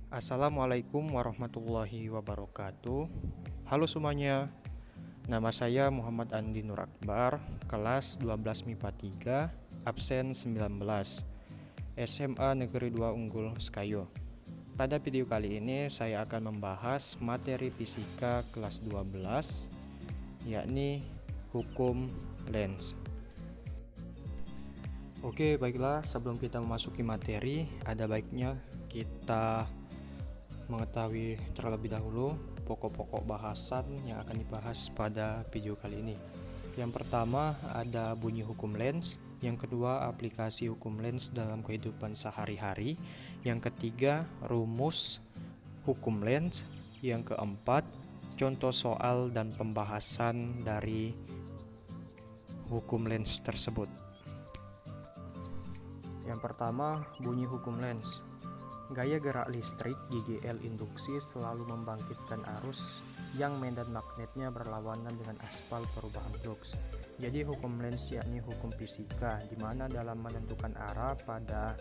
Assalamualaikum warahmatullahi wabarakatuh. Halo semuanya, nama saya Muhammad Andi Nur Akbar, kelas 12 MIPA 3, absen 19, SMA Negeri 2 Unggul Sekayo. Pada video kali ini saya akan membahas materi fisika kelas 12, yakni hukum Lenz. Oke, baiklah, sebelum kita memasuki materi, ada baiknya kita mengetahui terlebih dahulu pokok-pokok bahasan yang akan dibahas pada video kali ini. Yang pertama ada bunyi hukum Lenz, yang kedua aplikasi hukum Lenz dalam kehidupan sehari-hari, yang ketiga rumus hukum Lenz, yang keempat contoh soal dan pembahasan dari hukum Lenz tersebut. Yang pertama, bunyi hukum Lenz. Gaya gerak listrik GGL induksi selalu membangkitkan arus yang medan magnetnya berlawanan dengan aspal perubahan flux. Jadi hukum Lenz yakni hukum fisika di mana dalam menentukan arah pada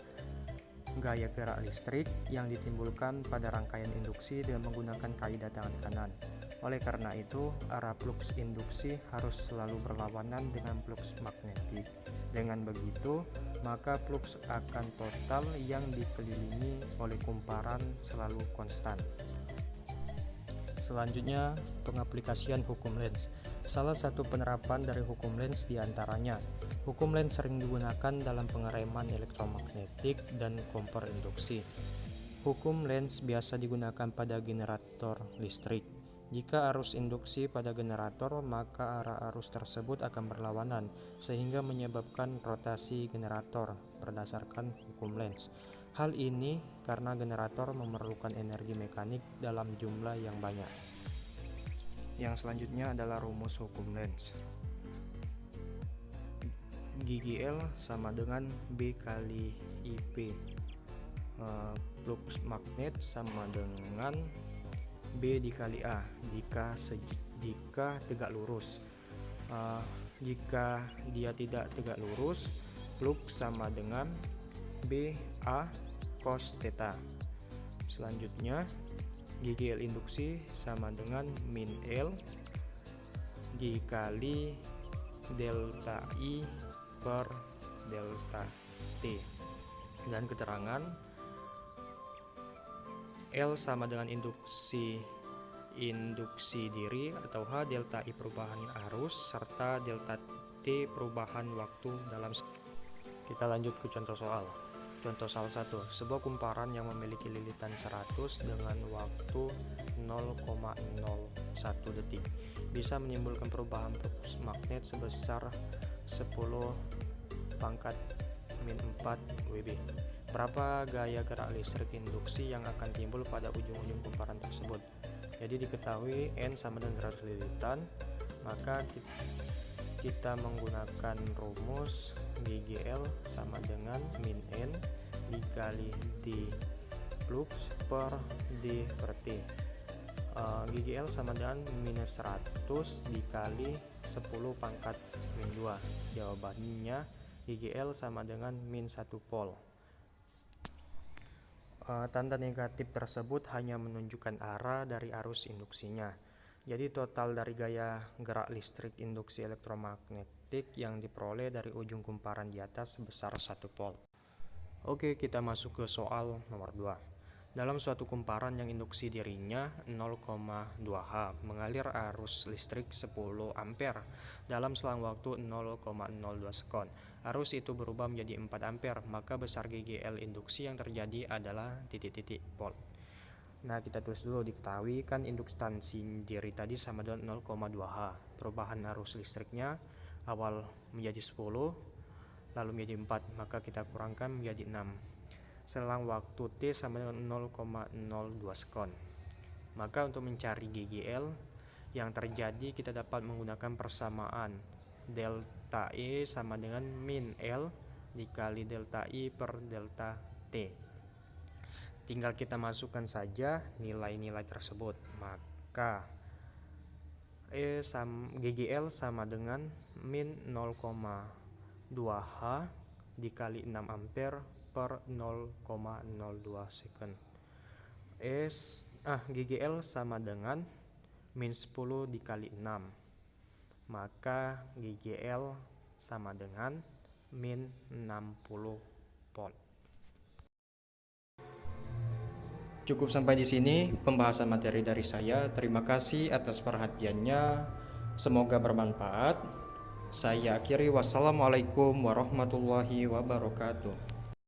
gaya gerak listrik yang ditimbulkan pada rangkaian induksi dengan menggunakan kaidah tangan kanan. Oleh karena itu, arah flux induksi harus selalu berlawanan dengan flux magnetik. Dengan begitu, maka flux akan total yang dikelilingi oleh kumparan selalu konstan. Selanjutnya, pengaplikasian hukum Lenz. Salah satu penerapan dari hukum Lenz diantaranya, hukum Lenz sering digunakan dalam pengereman elektromagnetik dan kompor induksi. Hukum Lenz biasa digunakan pada generator listrik. Jika arus induksi pada generator, maka arah arus tersebut akan berlawanan, sehingga menyebabkan rotasi generator berdasarkan hukum Lenz. Hal ini karena generator memerlukan energi mekanik dalam jumlah yang banyak. Yang selanjutnya adalah rumus hukum Lenz. GGL sama dengan B kali IP. Flux magnet sama dengan B dikali A jika tegak lurus. Jika dia tidak tegak lurus, flux sama dengan B A cos theta. Selanjutnya, GGL induksi sama dengan min L dikali delta I per delta T. Dan keterangan L sama dengan induksi diri atau H delta I perubahan arus serta delta T perubahan waktu dalam. Kita lanjut ke contoh soal. Contoh soal 1. Sebuah kumparan yang memiliki lilitan 100 dengan waktu 0,01 detik bisa menimbulkan perubahan flux magnet sebesar 10 pangkat min 4 WB. Berapa gaya gerak listrik induksi yang akan timbul pada ujung-ujung kumparan tersebut? Jadi diketahui N sama dengan 100 lilitan, maka kita menggunakan rumus GGL sama dengan min N dikali D flux per D per T. GGL sama dengan minus 100 dikali 10 pangkat min 2. Jawabannya GGL sama dengan min 1 volt. Tanda negatif tersebut hanya menunjukkan arah dari arus induksinya. Jadi total dari gaya gerak listrik induksi elektromagnetik yang diperoleh dari ujung kumparan di atas sebesar 1 volt. Oke, kita masuk ke soal nomor 2. Dalam suatu kumparan yang induksi dirinya 0,2 H mengalir arus listrik 10 ampere dalam selang waktu 0,02 sekon. Arus itu berubah menjadi 4 ampere, maka besar GGL induksi yang terjadi adalah titik-titik volt. Nah, kita tulis dulu. Diketahui kan induktansi diri tadi sama dengan 0,2 H. Perubahan arus listriknya awal menjadi 10, lalu menjadi 4, maka kita kurangkan menjadi 6. Selang waktu T sama dengan 0,02 sekon. Maka untuk mencari GGL yang terjadi, kita dapat menggunakan persamaan delta E sama dengan min L dikali delta I per delta T. Tinggal kita masukkan saja nilai-nilai tersebut. Maka GGL sama dengan min 0,2 H dikali 6 ampere per 0,02 second. GGL sama dengan min 10 dikali 6. Maka GGL sama dengan min 60 volt. Cukup sampai di sini pembahasan materi dari saya. Terima kasih atas perhatiannya. Semoga bermanfaat. Saya akhiri, wassalamualaikum warahmatullahi wabarakatuh.